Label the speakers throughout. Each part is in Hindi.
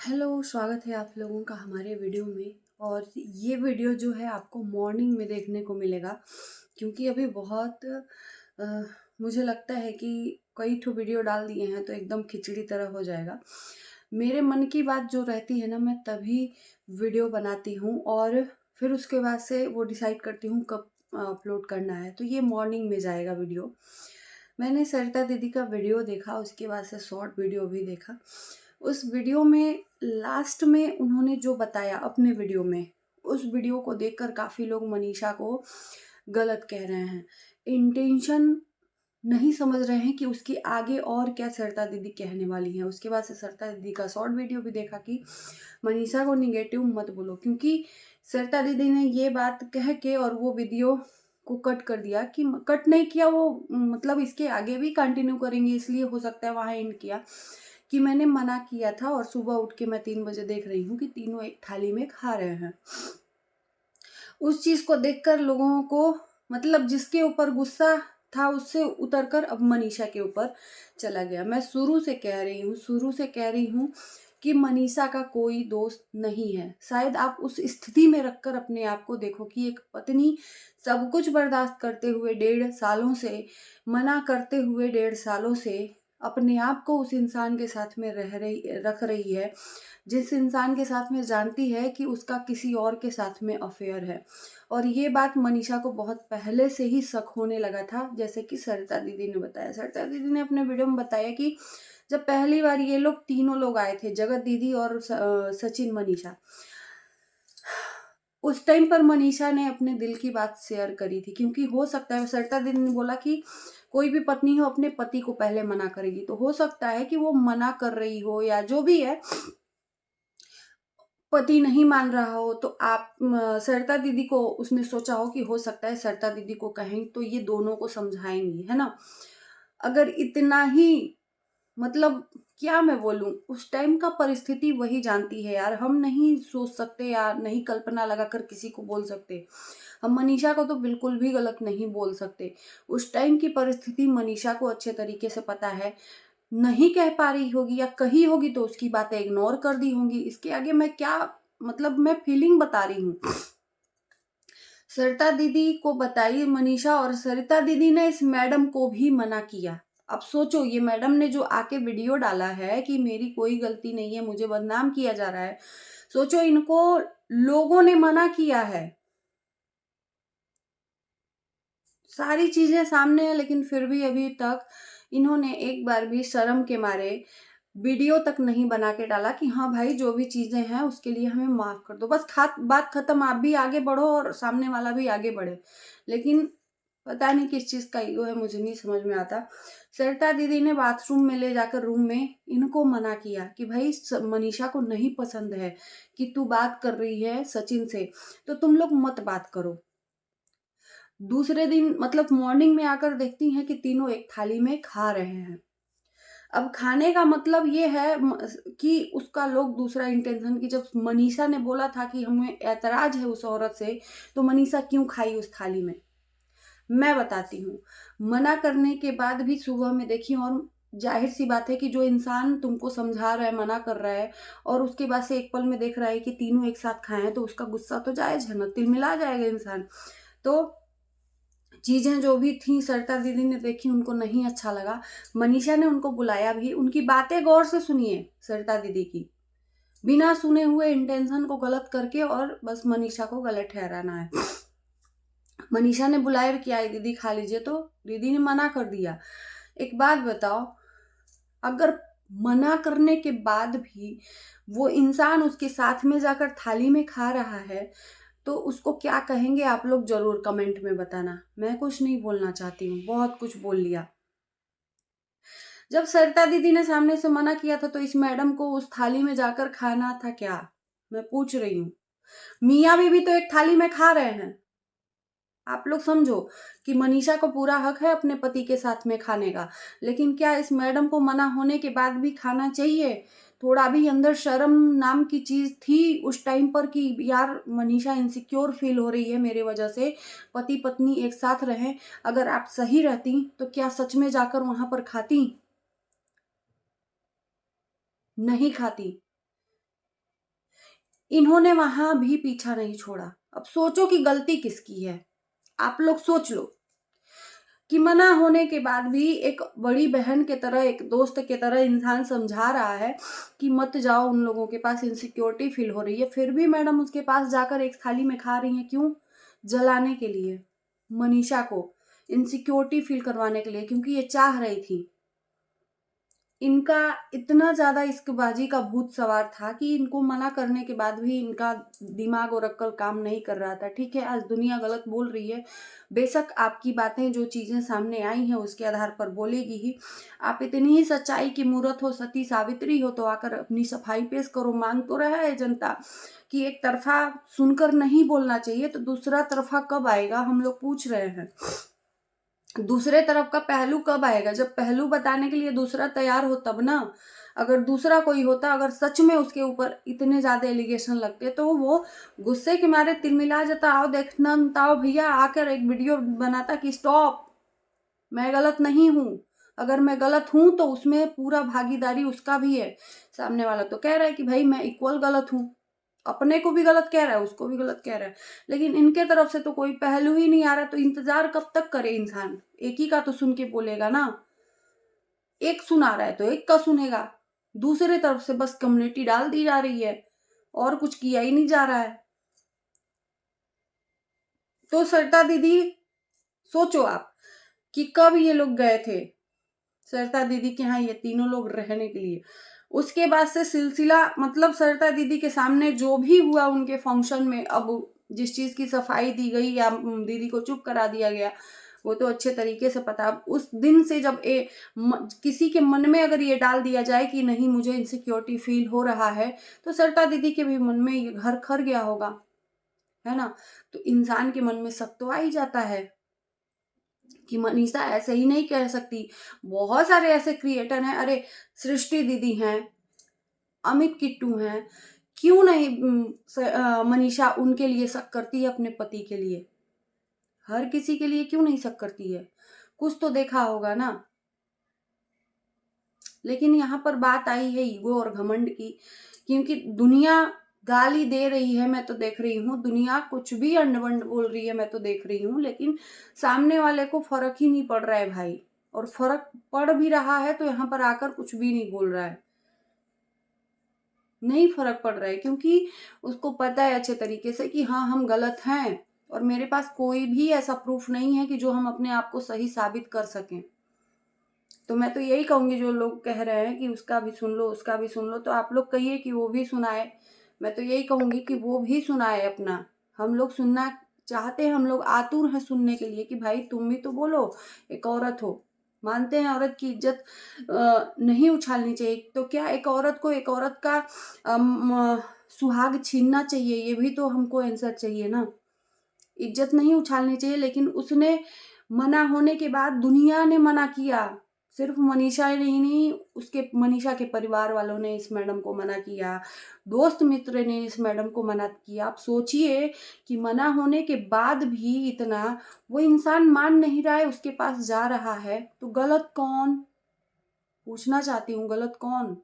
Speaker 1: हेलो, स्वागत है आप लोगों का हमारे वीडियो में। और ये वीडियो जो है आपको मॉर्निंग में देखने को मिलेगा, क्योंकि अभी बहुत मुझे लगता है कि कई ठो वीडियो डाल दिए हैं तो एकदम खिचड़ी तरह हो जाएगा। मेरे मन की बात जो रहती है ना, मैं तभी वीडियो बनाती हूँ और फिर उसके बाद से वो डिसाइड करती हूँ कब अपलोड करना है। तो ये मॉर्निंग में जाएगा वीडियो। मैंने सरिता दीदी का वीडियो देखा, उसके बाद से शॉर्ट वीडियो भी देखा। उस वीडियो में लास्ट में उन्होंने जो बताया अपने वीडियो में, उस वीडियो को देखकर काफ़ी लोग मनीषा को गलत कह रहे हैं। इंटेंशन नहीं समझ रहे हैं कि उसके आगे और क्या सरिता दीदी कहने वाली हैं। उसके बाद से सरिता दीदी का शॉर्ट वीडियो भी देखा कि मनीषा को निगेटिव मत बोलो, क्योंकि सरिता दीदी ने ये बात कह के और वो वीडियो को कट कर दिया कि कट नहीं किया वो, मतलब इसके आगे भी कंटिन्यू करेंगे, इसलिए हो सकता है वहाँ एंड किया कि मैंने मना किया था और सुबह उठ के मैं 3 बजे देख रही हूँ कि तीनों एक थाली में खा रहे हैं। उस चीज को देखकर लोगों को, मतलब जिसके ऊपर गुस्सा था उससे उतरकर अब मनीषा के ऊपर चला गया। मैं शुरू से कह रही हूँ कि मनीषा का कोई दोस्त नहीं है। शायद आप उस स्थिति में रखकर अपने आप को देखो कि एक पत्नी सब कुछ बर्दाश्त करते हुए 1.5 सालों से, मना करते हुए 1.5 सालों से अपने आप को उस इंसान के साथ में रख रही है, जिस इंसान के साथ में जानती है कि उसका किसी और के साथ में अफेयर है। और ये बात मनीषा को बहुत पहले से ही शक होने लगा था, जैसे कि सरिता दीदी ने बताया। सरिता दीदी ने अपने वीडियो में बताया कि जब पहली बार ये लोग तीनों लोग आए थे, जगत दीदी और सचिन, मनीषा, उस टाइम पर मनीषा ने अपने दिल की बात शेयर करी थी। क्योंकि हो सकता है, सरिता दीदी ने बोला कि कोई भी पत्नी हो अपने पति को पहले मना करेगी, तो हो सकता है कि वो मना कर रही हो या जो भी है, पति नहीं मान रहा हो, तो आप सरिता दीदी को उसने सोचा हो कि हो सकता है सरिता दीदी को कहें तो ये दोनों को समझाएंगी, है ना। अगर इतना ही, मतलब क्या मैं बोलूं, उस टाइम का परिस्थिति वही जानती है यार। हम नहीं सोच सकते या नहीं कल्पना लगाकर किसी को बोल सकते। हम मनीषा को तो बिल्कुल भी गलत नहीं बोल सकते। उस टाइम की परिस्थिति मनीषा को अच्छे तरीके से पता है। नहीं कह पा रही होगी या कही होगी तो उसकी बातें इग्नोर कर दी होंगी। इसके आगे मैं क्या, मतलब मैं फीलिंग बता रही हूँ। सरिता दीदी को बताई मनीषा, और सरिता दीदी ने इस मैडम को भी मना किया। अब सोचो, ये मैडम ने जो आके वीडियो डाला है कि मेरी कोई गलती नहीं है, मुझे बदनाम किया जा रहा है। सोचो, इनको लोगों ने मना किया है। सारी चीजें सामने है, लेकिन फिर भी अभी तक इन्होंने एक बार भी शर्म के मारे वीडियो तक नहीं बना के डाला कि हाँ भाई, जो भी चीजें हैं उसके लिए हमें माफ कर दो, बस बात खत्म। आप भी आगे बढ़ो और सामने वाला भी आगे बढ़े। लेकिन पता नहीं किस चीज का ईगो है, मुझे नहीं समझ में आता। सरिता दीदी ने बाथरूम में ले जाकर रूम में इनको मना किया कि भाई, मनीषा को नहीं पसंद है कि तू बात कर रही है सचिन से, तो तुम लोग मत बात करो। दूसरे दिन, मतलब मॉर्निंग में आकर देखती हैं कि तीनों एक थाली में खा रहे हैं। अब खाने का मतलब ये है कि उसका लोग दूसरा इंटेंशन, कि जब मनीषा ने बोला था कि हमें ऐतराज है उस औरत से, तो मनीषा क्यों खाई उस थाली में। मैं बताती हूँ। मना करने के बाद भी सुबह में देखी, और जाहिर सी बात है कि जो इंसान तुमको समझा रहा है, मना कर रहा है, और उसके बाद से एक पल में देख रहा है कि तीनों एक साथ खाए हैं, तो उसका गुस्सा तो जायज है ना, तिलमिला जाएगा इंसान। तो चीजें जो भी थी सरिता दीदी ने देखी, उनको नहीं अच्छा लगा। मनीषा ने उनको बुलाया भी, उनकी बातें गौर से सुनिए सरिता दीदी की, बिना सुने हुए इंटेंशन को गलत करके और बस मनीषा को गलत ठहराना है। मनीषा ने बुलाया कि आई दीदी खा लीजिए, तो दीदी ने मना कर दिया। एक बात बताओ, अगर मना करने के बाद भी वो इंसान उसके साथ में जाकर थाली में खा रहा है, तो उसको क्या कहेंगे आप लोग जरूर कमेंट में बताना। मैं कुछ नहीं बोलना चाहती हूँ, बहुत कुछ बोल लिया। जब सरिता दीदी ने सामने से मना किया था, तो इस मैडम को उस थाली में जाकर खाना था क्या, मैं पूछ रही हूँ। मियाँ बीवी तो एक थाली में खा रहे हैं। आप लोग समझो कि मनीषा को पूरा हक है अपने पति के साथ में खाने का, लेकिन क्या इस मैडम को मना होने के बाद भी खाना चाहिए? थोड़ा भी अंदर शर्म नाम की चीज थी उस टाइम पर कि यार, मनीषा इनसिक्योर फील हो रही है मेरे वजह से, पति पत्नी एक साथ रहे। अगर आप सही रहती तो क्या सच में जाकर वहां पर खाती? नहीं खाती। इन्होंने वहां भी पीछा नहीं छोड़ा। अब सोचो कि गलती किसकी है, आप लोग सोच लो कि मना होने के बाद भी एक बड़ी बहन के तरह, एक दोस्त के तरह इंसान समझा रहा है कि मत जाओ उन लोगों के पास, इनसिक्योरिटी फील हो रही है, फिर भी मैडम उसके पास जाकर एक थाली में खा रही हैं। क्यों? जलाने के लिए, मनीषा को इनसिक्योरिटी फील करवाने के लिए, क्योंकि ये चाह रही थी। इनका इतना ज्यादा इश्कबाजी का भूत सवार था कि इनको मना करने के बाद भी इनका दिमाग और अक्ल काम नहीं कर रहा था। ठीक है, आज दुनिया गलत बोल रही है, बेशक आपकी बातें, जो चीजें सामने आई हैं उसके आधार पर बोलेगी ही। आप इतनी ही सच्चाई की मूरत हो, सती सावित्री हो, तो आकर अपनी सफाई पेश करो। मांग तो रहा है जनता कि एक तरफा सुनकर नहीं बोलना चाहिए, तो दूसरा तरफा कब आएगा, हम लोग पूछ रहे हैं। दूसरे तरफ का पहलू कब आएगा? जब पहलू बताने के लिए दूसरा तैयार हो तब ना। अगर दूसरा कोई होता, अगर सच में उसके ऊपर इतने ज्यादा एलिगेशन लगते, तो वो गुस्से के मारे तिलमिला जाता, आओ देखना ताओ भैया, आकर एक वीडियो बनाता कि स्टॉप, मैं गलत नहीं हूं। अगर मैं गलत हूं तो उसमें पूरा भागीदारी उसका भी है। सामने वाला तो कह रहा है कि भाई मैं इक्वल गलत हूं, अपने को भी गलत कह रहा है, उसको भी गलत कह रहा है, लेकिन इनके तरफ से तो कोई पहलू ही नहीं आ रहा। तो इंतजार कब तक करे इंसान? एक ही का तो सुन के बोलेगा ना। एक सुना रहा है तो एक का सुनेगा, दूसरे तरफ से बस कम्युनिटी डाल दी जा रही है, और कुछ किया ही नहीं जा रहा है। तो सरिता दीदी, सोचो आप कि कब ये लोग गए थे सरिता दीदी के यहाँ, ये तीनों लोग रहने के लिए। उसके बाद से सिलसिला, मतलब सरिता दीदी के सामने जो भी हुआ उनके फंक्शन में, अब जिस चीज की सफाई दी गई या दीदी को चुप करा दिया गया, वो तो अच्छे तरीके से पता। अब उस दिन से जब किसी के मन में अगर ये डाल दिया जाए कि नहीं मुझे इनसिक्योरिटी फील हो रहा है, तो सरिता दीदी के भी मन में ये घर खर गया होगा, है ना। तो इंसान के मन में शक तो आ ही जाता है कि मनीषा ऐसे ही नहीं कह सकती। बहुत सारे ऐसे क्रिएटर हैं, अरे सृष्टि दीदी हैं, अमित किट्टू हैं, क्यों नहीं मनीषा उनके लिए शक करती है, अपने पति के लिए। हर किसी के लिए क्यों नहीं शक करती है? कुछ तो देखा होगा ना। लेकिन यहाँ पर बात आई है ईगो और घमंड की, क्योंकि दुनिया गाली दे रही है, मैं तो देख रही हूँ, दुनिया कुछ भी अंडवंड बोल रही है, मैं तो देख रही हूँ, लेकिन सामने वाले को फर्क ही नहीं पड़ रहा है भाई। और फर्क पड़ भी रहा है तो यहाँ पर आकर कुछ भी नहीं बोल रहा है, नहीं फर्क पड़ रहा है, क्योंकि उसको पता है अच्छे तरीके से कि हाँ हम गलत हैं, और मेरे पास कोई भी ऐसा प्रूफ नहीं है कि जो हम अपने आप को सही साबित कर सकें। तो मैं तो यही कहूंगी, जो लोग कह रहे हैं कि उसका भी सुन लो, उसका भी सुन लो, तो आप लोग कहिए कि वो भी सुनाए। मैं तो यही कहूंगी कि वो भी सुनाए अपना। हम लोग सुनना चाहते हैं, हम लोग आतुर हैं सुनने के लिए कि भाई तुम भी तो बोलो, एक औरत हो। मानते हैं औरत की इज्जत नहीं उछालनी चाहिए, तो क्या एक औरत को एक औरत का सुहाग छीनना चाहिए? ये भी तो हमको आंसर चाहिए ना। इज्जत नहीं उछालनी चाहिए, लेकिन उसने मना होने के बाद दुनिया ने मना किया। सिर्फ मनीषा ही नहीं, उसके मनीषा के परिवार वालों ने इस मैडम को मना किया, दोस्त मित्र ने इस मैडम को मना किया। आप सोचिए कि मना होने के बाद भी इतना वो इंसान मान नहीं रहा है, उसके पास जा रहा है, तो गलत कौन? पूछना चाहती हूँ, गलत कौन?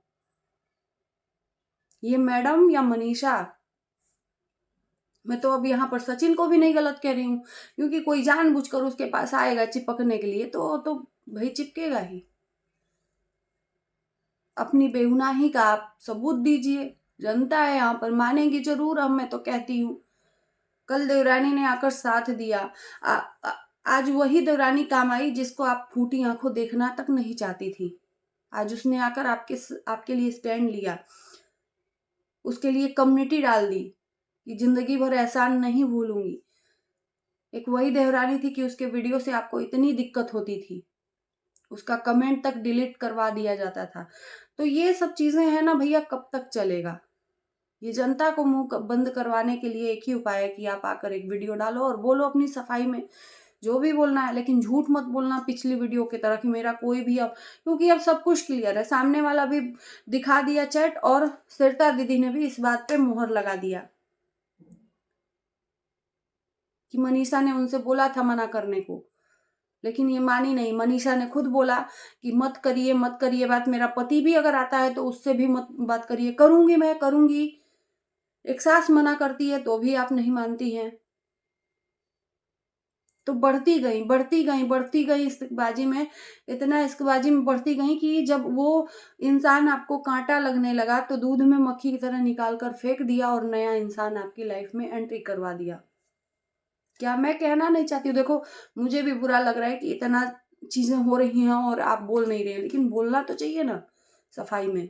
Speaker 1: ये मैडम या मनीषा? मैं तो अब यहाँ पर सचिन को भी नहीं गलत कह रही हूँ, क्योंकि कोई जानबूझकर उसके पास आएगा चिपकने के लिए, तो भाई चिपकेगा ही। अपनी बेगुनाही का आप सबूत दीजिए, जनता है यहाँ पर, मानेगी जरूर। अब मैं तो कहती हूँ, कल देवरानी ने आकर साथ दिया, आ, आ, आज वही देवरानी काम आई जिसको आप फूटी आंखों देखना तक नहीं चाहती थी। आज उसने आकर आपके लिए स्टैंड लिया, उसके लिए कम्युनिटी डाल दी कि जिंदगी भर एहसान नहीं भूलूंगी। एक वही देवरानी थी कि उसके वीडियो से आपको इतनी दिक्कत होती थी, उसका कमेंट तक डिलीट करवा दिया जाता था। तो ये सब चीजें हैं ना भैया, कब तक चलेगा? ये जनता को मुंह बंद करवाने के लिए एक ही उपाय है कि आप आकर एक वीडियो डालो और बोलो अपनी सफाई में जो भी बोलना है, लेकिन झूठ मत बोलना पिछली वीडियो की तरह कि मेरा कोई भी अब, क्योंकि अब सब कुछ क्लियर है, सामने वाला भी दिखा दिया चैट, और सरिता दीदी ने भी इस बात पे मुहर लगा दिया कि मनीषा ने उनसे बोला था मना करने को, लेकिन ये मानी नहीं। मनीषा ने खुद बोला कि मत करिए मत करिए बात, मेरा पति भी अगर आता है तो उससे भी मत बात करिए। करूंगी, मैं करूंगी, एक सास मना करती है तो भी आप नहीं मानती हैं। तो बढ़ती गई, बढ़ती गई, बढ़ती गई इश्कबाज़ी में, इतना इश्कबाज़ी में बढ़ती गई कि जब वो इंसान आपको काँटा लगने लगा तो दूध में मक्खी की तरह निकाल कर फेंक दिया और नया इंसान आपकी लाइफ़ में एंट्री करवा दिया। क्या मैं कहना नहीं चाहती हूँ, देखो मुझे भी बुरा लग रहा है कि इतना चीज़ें हो रही हैं और आप बोल नहीं रहे हैं, लेकिन बोलना तो चाहिए ना सफाई में।